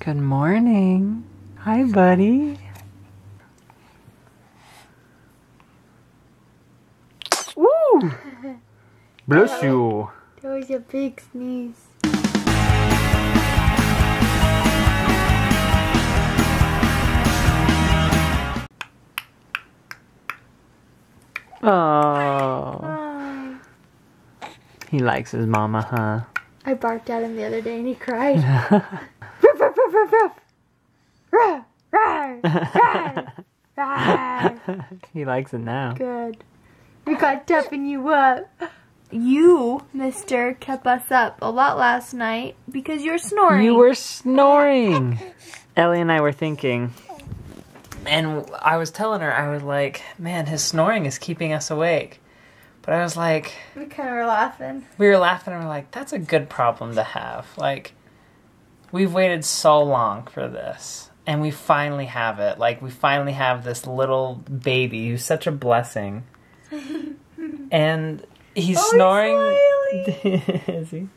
Good morning. Hi, buddy. Woo! Bless you. That was a big sneeze. Oh. He likes his mama, huh? I barked at him the other day and he cried. He likes it now. Good. We got toughen you up. You, mister, kept us up a lot last night because you're snoring. You were snoring. Ellie and I were thinking, and I was telling her, I was like, man, his snoring is keeping us awake. But I was like... We kind of were laughing. We were laughing and we're like, that's a good problem to have. Like, we've waited so long for this. And we finally have it. Like, we finally have this little baby who's such a blessing. And he's snoring. Is he?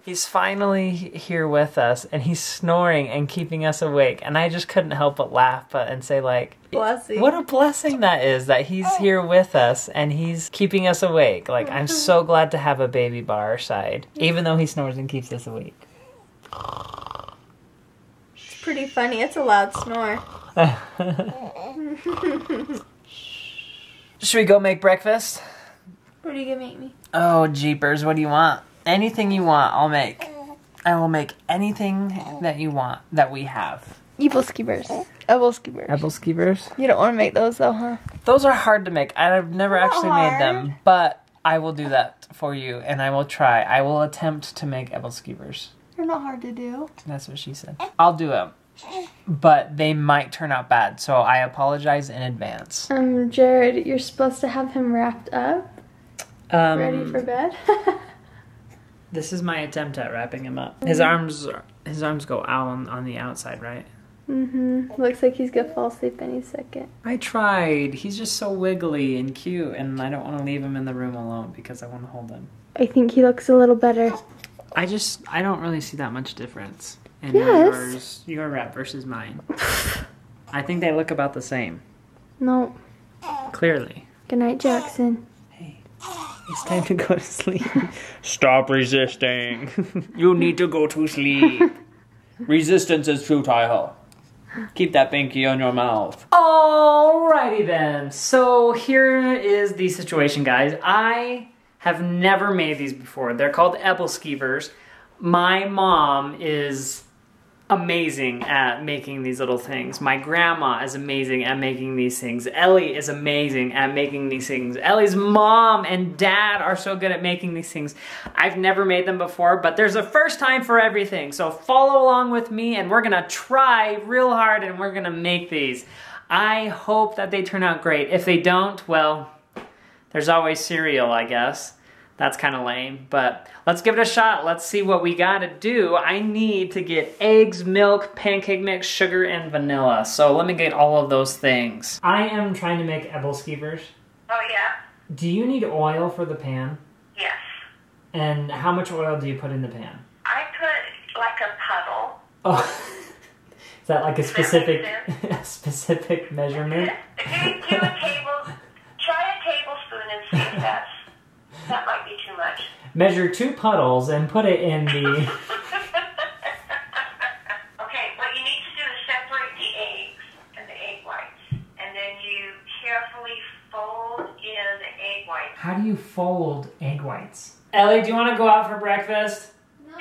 He's finally here with us, and he's snoring and keeping us awake. And I just couldn't help but laugh and say, like, blessing. What a blessing that is, that he's here with us and he's keeping us awake. Like, I'm so glad to have a baby by our side, even though he snores and keeps us awake. It's pretty funny. It's a loud snore. Should we go make breakfast? What are you gonna make me? Oh, jeepers, what do you want? Anything you want, I'll make. I will make anything that you want, that we have. Aebelskivers. Aebelskivers. Aebelskivers? You don't want to make those though, huh? Those are hard to make. I've never actually made them, but I will do that for you, and I will try. I will attempt to make Aebelskivers. They're not hard to do. That's what she said. I'll do them, but they might turn out bad, so I apologize in advance. Jared, you're supposed to have him wrapped up. Ready for bed? This is my attempt at wrapping him up. His arms go out on the outside, right? Mm-hmm. Looks like he's gonna fall asleep any second. I tried. He's just so wiggly and cute, and I don't want to leave him in the room alone because I want to hold him. I think he looks a little better. I don't really see that much difference in your wrap versus mine. I think they look about the same. No. Clearly. Good night, Jackson. It's time to go to sleep. Stop resisting. You need to go to sleep. Resistance is futile. Keep that pinky on your mouth. Alrighty then. So here is the situation, guys. I have never made these before. They're called Aebelskivers. My mom is amazing at making these little things. My grandma is amazing at making these things. Ellie is amazing at making these things. Ellie's mom and dad are so good at making these things. I've never made them before, but there's a first time for everything. So follow along with me and we're gonna try real hard and we're gonna make these. I hope that they turn out great. If they don't, well, there's always cereal, I guess. That's kind of lame, but let's give it a shot. Let's see what we gotta do. I need to get eggs, milk, pancake mix, sugar, and vanilla. So let me get all of those things. I am trying to make Aebelskivers. Oh, yeah? Do you need oil for the pan? Yes. And how much oil do you put in the pan? I put like a puddle. Oh, is that like a specific measurement? Try a tablespoon and see if that might be too much. Measure 2 puddles and put it in the... Okay, what you need to do is separate the eggs and the egg whites. And then you carefully fold in the egg whites. How do you fold egg whites? Ellie, do you want to go out for breakfast? No.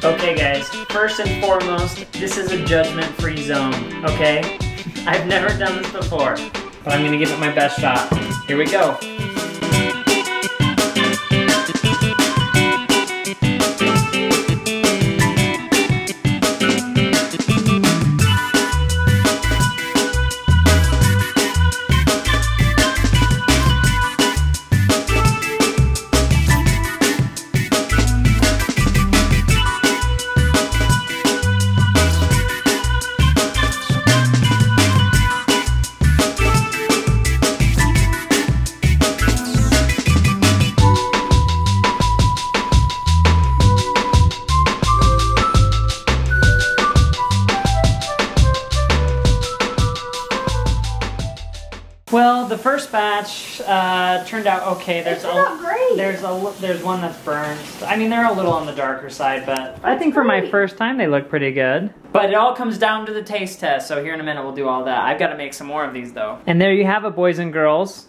Okay guys, first and foremost, this is a judgment-free zone, okay? I've never done this before, but I'm gonna give it my best shot. Here we go. batch turned out okay. There's great. There's one that's burned. I mean, they're a little on the darker side, but I think for my first time they look pretty good. But it all comes down to the taste test. So here in a minute we'll do all that. I've got to make some more of these though. And there you have it, boys and girls.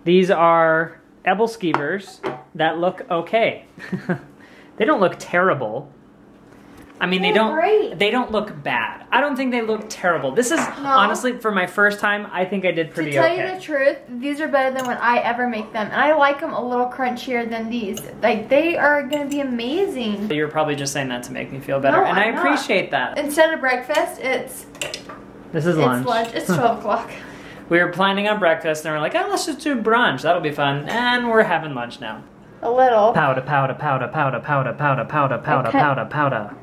These are Aebelskivers that look okay. They don't look terrible. I mean, they don't look bad. I don't think they look terrible. This is, honestly, for my first time, I think I did pretty okay. To tell you the truth, these are better than when I ever make them. And I like them a little crunchier than these. Like, they are going to be amazing. You're probably just saying that to make me feel better. No, and I appreciate that. Instead of breakfast, This is lunch. It's lunch. It's 12 o'clock. We were planning on breakfast, and we're like, oh, let's just do brunch. That'll be fun. And we're having lunch now. A little. Powder, powder, powder, powder, powder, powder, powder, powder, powder, powder.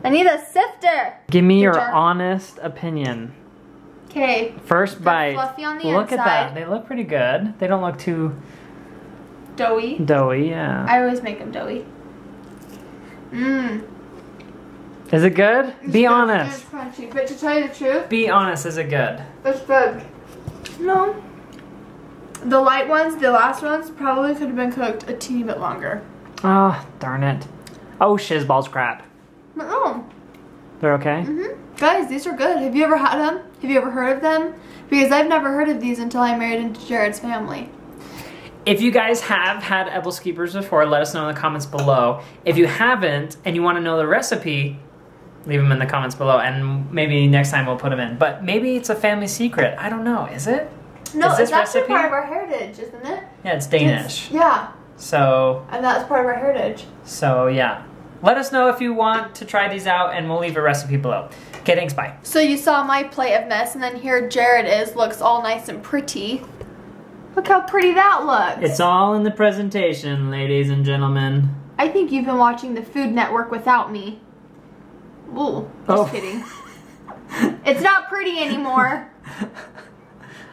I need a sifter. Give me your honest opinion. Okay. First bite. Fluffy on the look inside. At that. They look pretty good. They don't look too doughy. Doughy, yeah. I always make them doughy. Mmm. Is it good? Be honest. It's crunchy, but to tell you the truth, be honest. Is it good? It's good. No. The light ones, the last ones, probably could have been cooked a teeny bit longer. Oh, darn it. Oh, shizballs crap. No. They're okay? Guys, these are good. Have you ever had them? Have you ever heard of them? Because I've never heard of these until I married into Jared's family. If you guys have had Aebelskivers before, let us know in the comments below. If you haven't and you want to know the recipe, leave them in the comments below, and maybe next time we'll put them in. But maybe it's a family secret. I don't know. Is it? No, is it's actually part of our heritage, isn't it? Yeah, it's Danish. Yeah. So. And that's part of our heritage. So, yeah. Let us know if you want to try these out, and we'll leave a recipe below. Okay, thanks, bye. So you saw my plate of mess, and then here Jared looks all nice and pretty. Look how pretty that looks. It's all in the presentation, ladies and gentlemen. I think you've been watching the Food Network without me. Ooh, just kidding. It's not pretty anymore.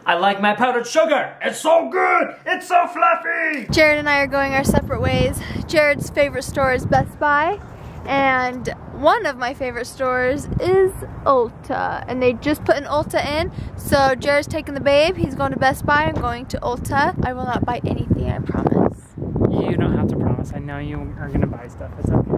I like my powdered sugar. It's so good. It's so fluffy. Jared and I are going our separate ways. Jared's favorite store is Best Buy, and one of my favorite stores is Ulta. And they just put an Ulta in, so Jared's taking the babe. He's going to Best Buy. I'm going to Ulta. I will not buy anything, I promise. You don't have to promise. I know you are going to buy stuff. It's okay.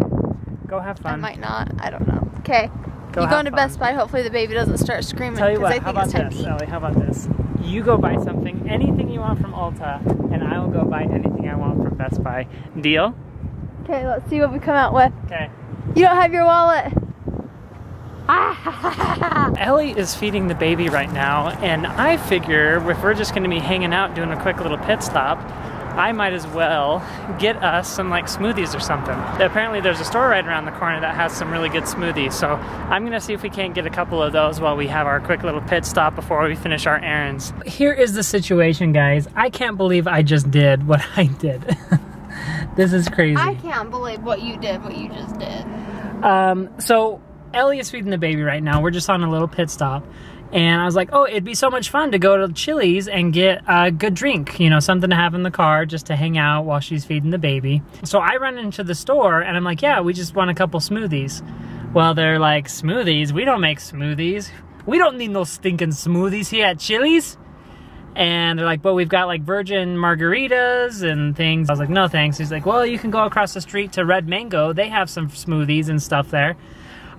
Go have fun. I might not. I don't know. Okay. You going to Best Buy. Hopefully the baby doesn't start screaming. Tell you what, I think how about this, Ellie? How about this? You go buy something, anything you want from Ulta, and I will go buy anything I want from Best Buy. Deal? Okay, let's see what we come out with. Okay. You don't have your wallet. Ellie is feeding the baby right now, and I figure if we're just going to be hanging out doing a quick little pit stop, I might as well get us some like smoothies or something. Apparently there's a store right around the corner that has some really good smoothies, so I'm gonna see if we can't get a couple of those while we have our quick little pit stop before we finish our errands. Here is the situation, guys. I can't believe I just did what I did. This is crazy. I can't believe what you just did. So Ellie is feeding the baby right now. We're just on a little pit stop. And I was like, oh, it'd be so much fun to go to Chili's and get a good drink, you know, something to have in the car just to hang out while she's feeding the baby. So I run into the store and I'm like, yeah, we just want a couple smoothies. Well, they're like, smoothies? We don't make smoothies. We don't need no stinking smoothies here at Chili's. And they're like, but we've got like virgin margaritas and things. I was like, no thanks. He's like, well, you can go across the street to Red Mango. They have some smoothies and stuff there.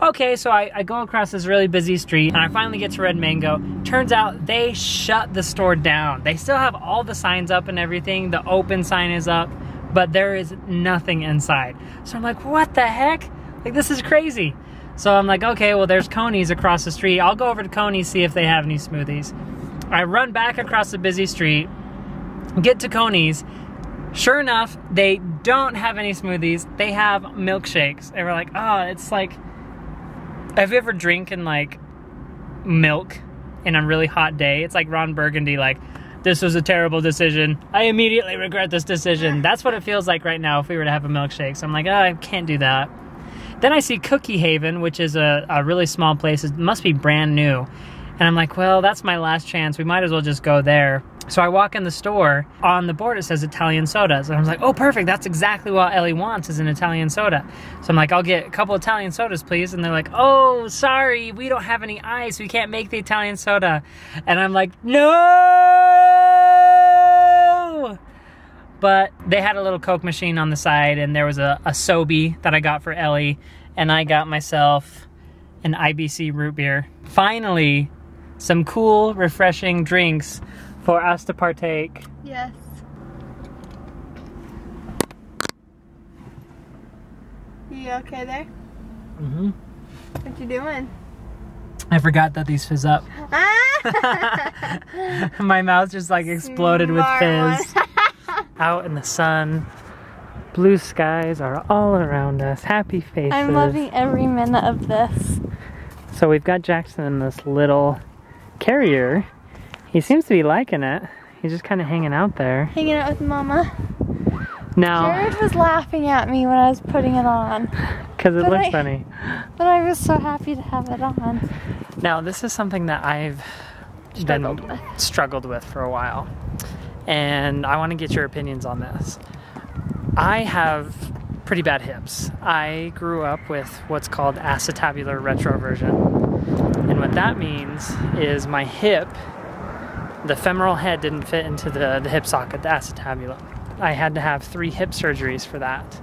Okay, so I go across this really busy street and I finally get to Red Mango. Turns out they shut the store down. They still have all the signs up and everything. The open sign is up, but there is nothing inside. So I'm like, what the heck? Like, this is crazy. So I'm like, okay, well, there's Coney's across the street. I'll go over to Coney's, see if they have any smoothies. I run back across the busy street, get to Coney's. Sure enough, they don't have any smoothies. They have milkshakes. They were like, oh, it's like, have you ever drinking like milk in a really hot day? It's like Ron Burgundy, like, this was a terrible decision. I immediately regret this decision. That's what it feels like right now if we were to have a milkshake. So I'm like, oh, I can't do that. Then I see Cookie Haven, which is a really small place. It must be brand new. And I'm like, well, that's my last chance. We might as well just go there. So I walk in the store, on the board it says Italian sodas. And I was like, oh perfect, that's exactly what Ellie wants, is an Italian soda. So I'm like, I'll get a couple Italian sodas please. And they're like, oh sorry, we don't have any ice, we can't make the Italian soda. And I'm like, no! But they had a little Coke machine on the side, and there was a Sobe that I got for Ellie, and I got myself an IBC root beer. Finally, some cool, refreshing drinks for us to partake. Yes. You okay there? Mm-hmm. What you doing? I forgot that these fizz up. My mouth just like exploded with fizz. Out in the sun, blue skies are all around us, happy faces. I'm loving every minute of this. So we've got Jackson in this little carrier. He seems to be liking it. He's just kind of hanging out there. Hanging out with Mama. Now, Jared was laughing at me when I was putting it on. Because it looks funny. But I was so happy to have it on. Now, this is something that I've struggled with for a while. And I want to get your opinions on this. I have pretty bad hips. I grew up with what's called acetabular retroversion. And what that means is my hip, the femoral head didn't fit into the hip socket, the acetabulum. I had to have 3 hip surgeries for that.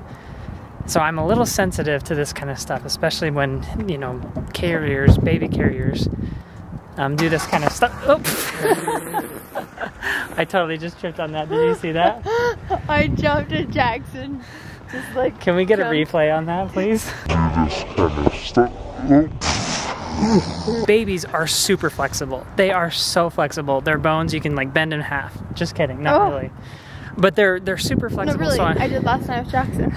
So I'm a little sensitive to this kind of stuff, especially when, you know, carriers, baby carriers, do this kind of stuff. Oh. I totally just tripped on that. Did you see that? I jumped at Jackson. Just like. Can we get a replay on that, please? Babies are super flexible. They are so flexible. Their bones you can like bend in half. Just kidding, not really. But they're super flexible. No, really. So I did last night with Jackson.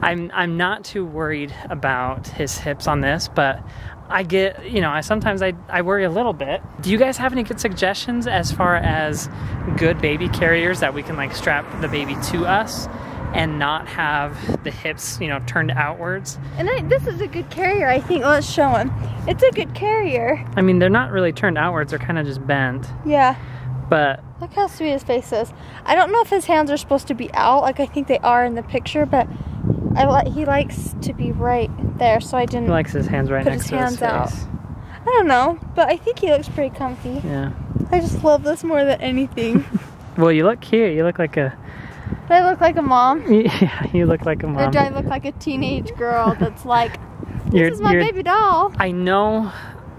I'm not too worried about his hips on this, but I get, you know, sometimes I worry a little bit. Do you guys have any good suggestions as far as good baby carriers that we can like strap the baby to us and not have the hips, you know, turned outwards? And this is a good carrier, I think. Let's show him. It's a good carrier. I mean, they're not really turned outwards, they're kind of just bent. Yeah. But look how sweet his face is. I don't know if his hands are supposed to be out, like I think they are in the picture, but he likes to be right there, so I didn't. He likes his hands right next to his face. Out. I don't know, but I think he looks pretty comfy. Yeah. I just love this more than anything. Well, you look cute. You look like a. Do I look like a mom? Yeah, you look like a mom. Or do I look like a teenage girl that's like, this is my baby doll? I know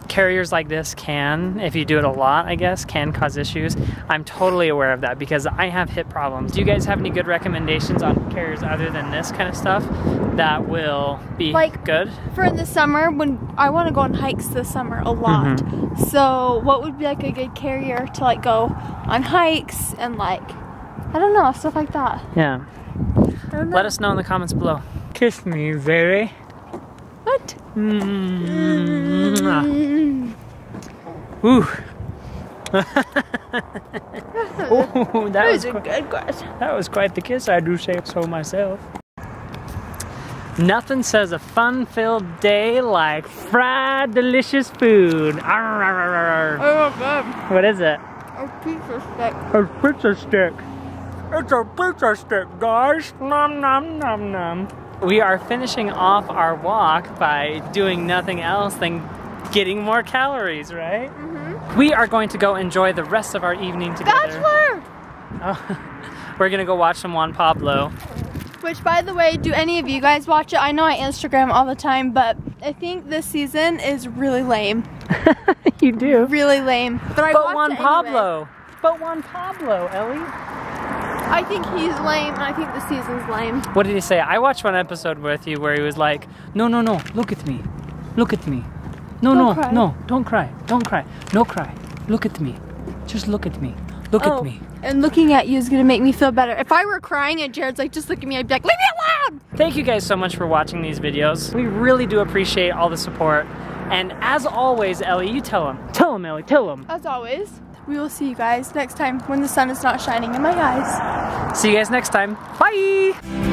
carriers like this can, if you do it a lot, I guess, can cause issues. I'm totally aware of that because I have hip problems. Do you guys have any good recommendations on carriers other than this kind of stuff that will be like good? For in the summer, when I want to go on hikes this summer a lot. So what would be like a good carrier to like go on hikes and like, I don't know, stuff like that. Yeah. Let us know in the comments below. Kiss me, baby. What? Ooh. Ooh, that was a good kiss. That was quite the kiss, I do say so myself. Nothing says a fun-filled day like fried, delicious food. Arr, arr, arr, arr. Oh, good. What is it? A pizza stick. A pizza stick. It's a pizza stick, guys. Nom nom nom nom. We are finishing off our walk by doing nothing else than getting more calories, right? We are going to go enjoy the rest of our evening together. Bachelor! Oh, we're gonna go watch some Juan Pablo. Which, by the way, do any of you guys watch it? I know I Instagram all the time, but I think this season is really lame. You do? Really lame. But Juan Pablo. But Juan Pablo, Ellie. I think he's lame, and I think the season's lame. What did he say? I watched one episode with you where he was like, no, no, no, look at me. Look at me. No, no, no, don't cry. Don't cry. No cry. Look at me. Just look at me. Look at me. And looking at you is going to make me feel better. If I were crying and Jared's like, just look at me, I'd be like, leave me alone! Thank you guys so much for watching these videos. We really do appreciate all the support. And as always, Ellie, you tell them. Tell them, Ellie, tell them. As always, we will see you guys next time when the sun is not shining in my eyes. See you guys next time. Bye!